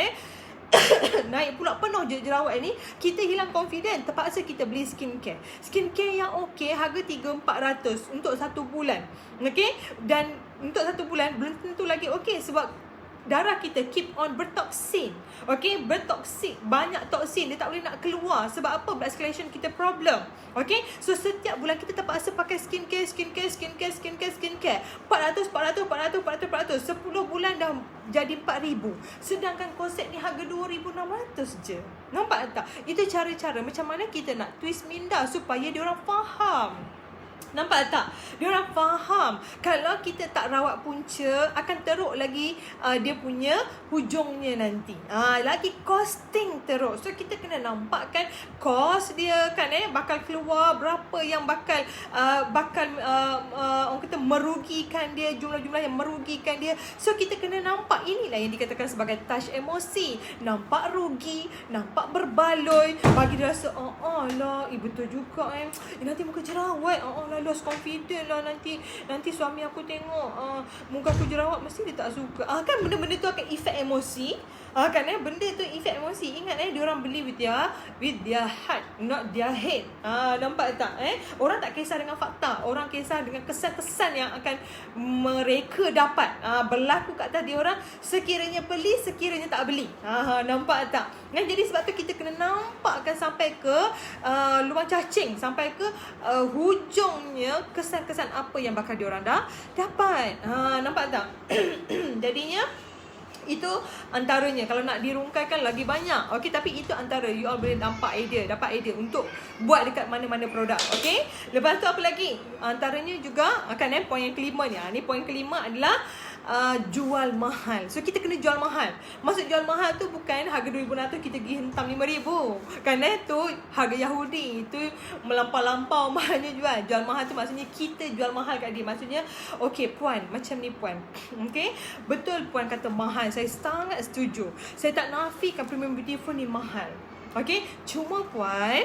naik pula penuh je jerawat ni, kita hilang confident, terpaksa kita beli skincare. Skincare yang okey harga 3-400 untuk 1 bulan. Okey, dan untuk 1 bulan belum tentu lagi okey, sebab darah kita keep on bertoksin. Okey, bertoksik, banyak toksin, dia tak boleh nak keluar. Sebab apa? Blood circulation kita problem. Okey, so setiap bulan kita terpaksa pakai skincare. 400, 10 bulan dah jadi 4,000. Sedangkan konsep ni harga 2,600 je. Nampak tak? Itu cara-cara macam mana kita nak twist minda supaya diorang faham. Nampak tak? Diorang faham kalau kita tak rawat punca, akan teruk lagi dia punya hujungnya nanti. Lagi costing teruk. So kita kena nampak kan cost dia kan, bakal keluar berapa yang bakal orang kata merugikan dia, jumlah-jumlah yang merugikan dia. So kita kena nampak, inilah yang dikatakan sebagai touch emosi. Nampak rugi, nampak berbaloi, bagi dia rasa lah, betul juga nanti muka jerawat, lost confident lah nanti suami aku tengok muka aku jerawat, mesti dia tak suka. Kan benda-benda tu akan efek emosi. Kan benda tu efek emosi. Ingat diorang beli with their heart, not their head. Nampak tak? Orang tak kisah dengan fakta, orang kisah dengan kesan-kesan yang akan mereka dapat berlaku kat atas diorang, sekiranya beli, sekiranya tak beli. Nampak tak? Jadi sebab tu kita kena nampakkan sampai ke lubang cacing, sampai ke hujungnya kesan-kesan apa yang bakal diorang dah dapat. Nampak tak? Jadinya itu antaranya. Kalau nak dirungkaikan lagi banyak. Okey, tapi itu antara you all boleh dapat idea untuk buat dekat mana-mana produk. Okey. Lepas tu apa lagi? Antaranya juga akan poin yang kelima ni. Ni poin kelima adalah jual mahal. So kita kena jual mahal. Maksud jual mahal tu bukan harga 2,600 kita pergi hentam 5,000. Kan tu harga Yahudi. Itu melampau-lampau mahalnya jual. Jual mahal tu maksudnya kita jual mahal kat dia. Maksudnya okey puan, macam ni puan. Okey, betul puan kata mahal. Saya sangat setuju. Saya tak nafikan Premium Beautiful ni mahal. Okey, cuma puan,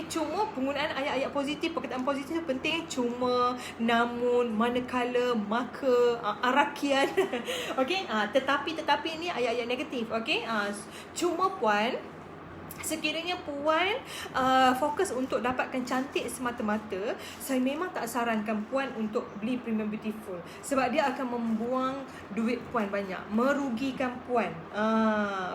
cuma penggunaan ayat-ayat positif, perkataan positif tu penting. Cuma, namun, manakala, maka, arakian. Okey, tetapi ni ayat-ayat negatif. Okey, cuma puan, sekiranya puan fokus untuk dapatkan cantik semata-mata, saya memang tak sarankan puan untuk beli Premium Beautiful. Sebab dia akan membuang duit puan banyak, merugikan puan.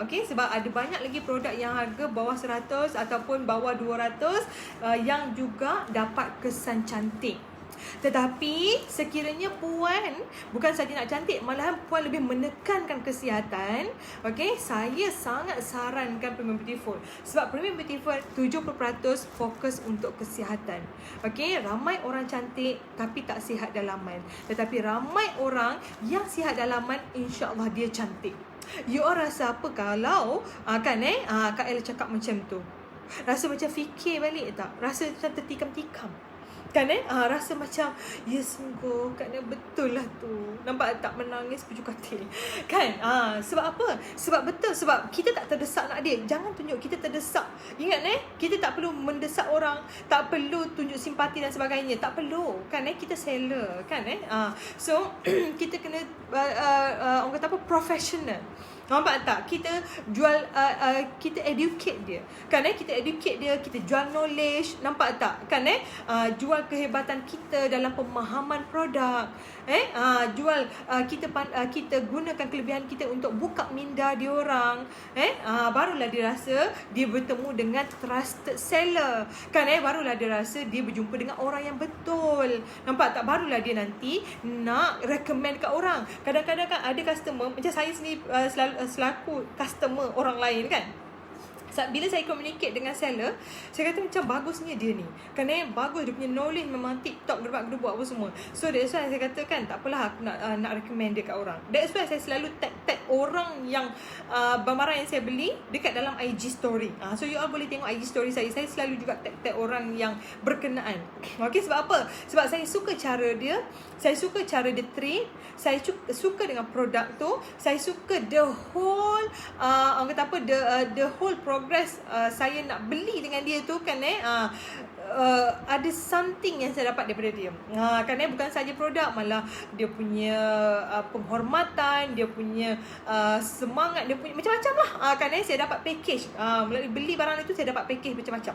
Okey, sebab ada banyak lagi produk yang harga bawah 100 ataupun bawah 200 yang juga dapat kesan cantik. Tetapi sekiranya puan bukan saja nak cantik, malahan puan lebih menekankan kesihatan, okey, saya sangat sarankan Premium Beautiful. Sebab Premium Beautiful 70% fokus untuk kesihatan. Okey, ramai orang cantik tapi tak sihat dalaman. Tetapi ramai orang yang sihat dalaman, insya-Allah dia cantik. You all rasa apa kalau Kak El cakap macam tu? Rasa macam fikir balik tak? Rasa macam tertikam-tikam. Kan rasa macam ya sungguh kan betul lah tu. Nampak tak, menangis pujuk hati. Kan sebab apa? Sebab betul, sebab kita tak terdesak nak dia. Jangan tunjuk kita terdesak. Ingat kita tak perlu mendesak orang, tak perlu tunjuk simpati dan sebagainya. Tak perlu. Kan kita seller kan so kita kena orang kata apa, professional. Nampak tak? Kita jual, kita educate dia. Kan kita educate dia, kita jual knowledge. Nampak tak? Kan jual kehebatan kita dalam pemahaman produk. Jual kita gunakan kelebihan kita untuk buka minda diorang. Barulah dia rasa dia bertemu dengan trusted seller. Kan barulah dia rasa dia berjumpa dengan orang yang betul. Nampak tak? Barulah dia nanti nak recommend kat orang. Kadang-kadang kan ada customer, macam saya sendiri selaku customer orang lain kan. bila saya communicate dengan seller, saya kata macam bagusnya dia ni. Kerana bagus dia punya knowledge, memang TikTok gerbak-gerbuk apa semua. So that's why saya katakan tak apalah aku nak recommend dia kat orang. That's why saya selalu tag orang yang barang yang saya beli dekat dalam IG story. So you all boleh tengok IG story saya. Saya selalu juga tag orang yang berkenaan. Okay, sebab apa? Sebab saya suka cara dia, saya suka cara dia trade, saya suka dengan produk tu, saya suka the whole orang kata apa, the whole progress saya nak beli dengan dia tu kan ada something yang saya dapat daripada dia. Kan bukan saja produk, malah dia punya penghormatan, dia punya semangat, dia punya macam-macam lah. Kan saya dapat package. Melalui beli barang itu saya dapat package macam-macam.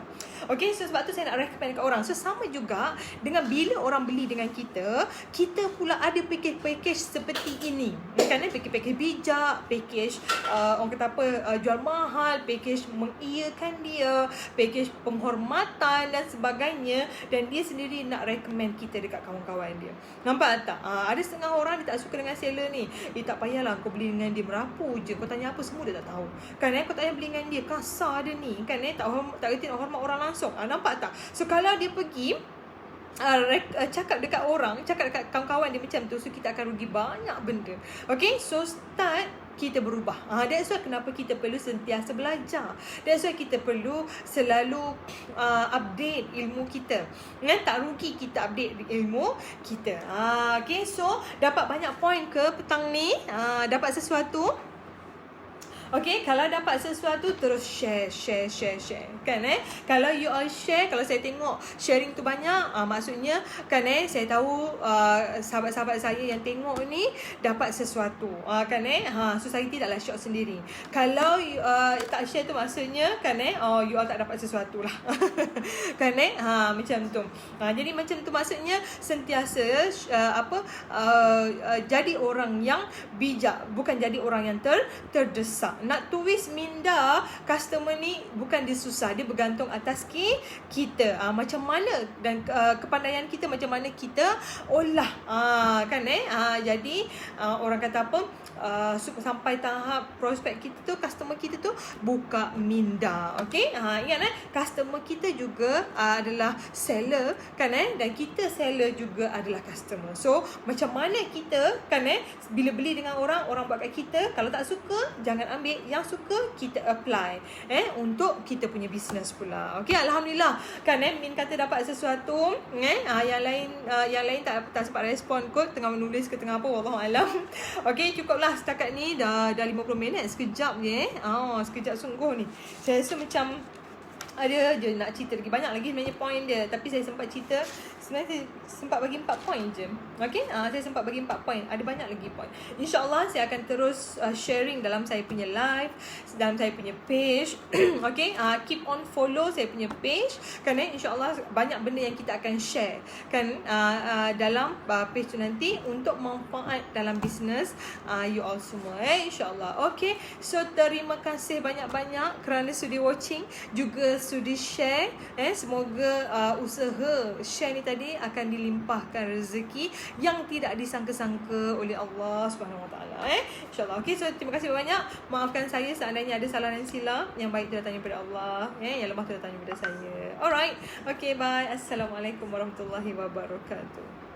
Okay, so sebab tu saya nak recommend kat orang. So sama juga dengan bila orang beli dengan kita, kita pula ada package-package seperti ini. Kan package-package bijak, package orang kata apa, jual mahal, package mengiyakan dia, package penghormatan dan sebagainya. Dan dia sendiri nak recommend kita dekat kawan-kawan dia. Nampak tak? Ada setengah orang dia tak suka dengan seller ni. Tak payahlah kau beli dengan dia, merapu je. Kau tanya apa semua dia tak tahu. Kan kau tak payah beli dengan dia, kasar dia ni. Kan tak reti nak hormat orang langsung. Nampak tak? So kalau dia pergi cakap dekat orang, cakap dekat kawan-kawan dia macam tu, so kita akan rugi banyak benda. Okay, so start kita berubah. That's why kenapa kita perlu sentiasa belajar. That's why kita perlu selalu update ilmu kita. Tak rugi kita update ilmu kita. Okay, so dapat banyak point ke petang ni? Dapat sesuatu? Okay, kalau dapat sesuatu terus share. Kan kalau you all share, kalau saya tengok sharing tu banyak, maksudnya kan saya tahu sahabat-sahabat saya yang tengok ni dapat sesuatu. Kan so saya tidaklah shock sendiri. Kalau tak share tu maksudnya kan you all tak dapat sesuatu lah. Kan macam tu. Jadi macam tu maksudnya sentiasa jadi orang yang bijak, bukan jadi orang yang terdesak. Nak tulis minda customer ni bukan dia susah, dia bergantung atas kita. Macam mana dan kepandaian kita, macam mana kita olah. Kan jadi orang kata apa, sampai tahap prospek kita tu, customer kita tu buka minda. Okay, ingat customer kita juga adalah seller kan dan kita seller juga adalah customer. So macam mana kita kan bila beli dengan orang buat kat kita, kalau tak suka jangan ambil, yang suka kita apply untuk kita punya business pula. Okay, alhamdulillah kan Min kata dapat sesuatu. Yang lain tak sempat respon kot, tengah menulis ke tengah apa, wallahualam. Okay, cukuplah setakat ni, dah 50 minit, sekejap je sekejap sungguh ni. Saya rasa macam ada je nak cerita lagi, banyak lagi sebenarnya point dia, tapi saya sempat cerita, sebenarnya saya sempat bagi 4 point je. Okay, saya sempat bagi 4 point, ada banyak lagi point. InsyaAllah saya akan terus sharing dalam saya punya live, dalam saya punya page. Okay, keep on follow saya punya page kan InsyaAllah banyak benda yang kita akan share kan dalam page tu nanti untuk manfaat dalam bisnes you all semua InsyaAllah. Okay, so terima kasih banyak-banyak kerana sudi watching, juga sudi share. Semoga usaha share ni tadi akan dilimpahkan rezeki yang tidak disangka-sangka oleh Allah Subhanahu Wa Taala. InsyaAllah. Okay, so terima kasih banyak. Maafkan saya seandainya ada salah dan silap. Yang baik tu datangnya daripada Allah, yang lemah tu datangnya daripada saya. Alright. Okay, bye. Assalamualaikum warahmatullahi wabarakatuh.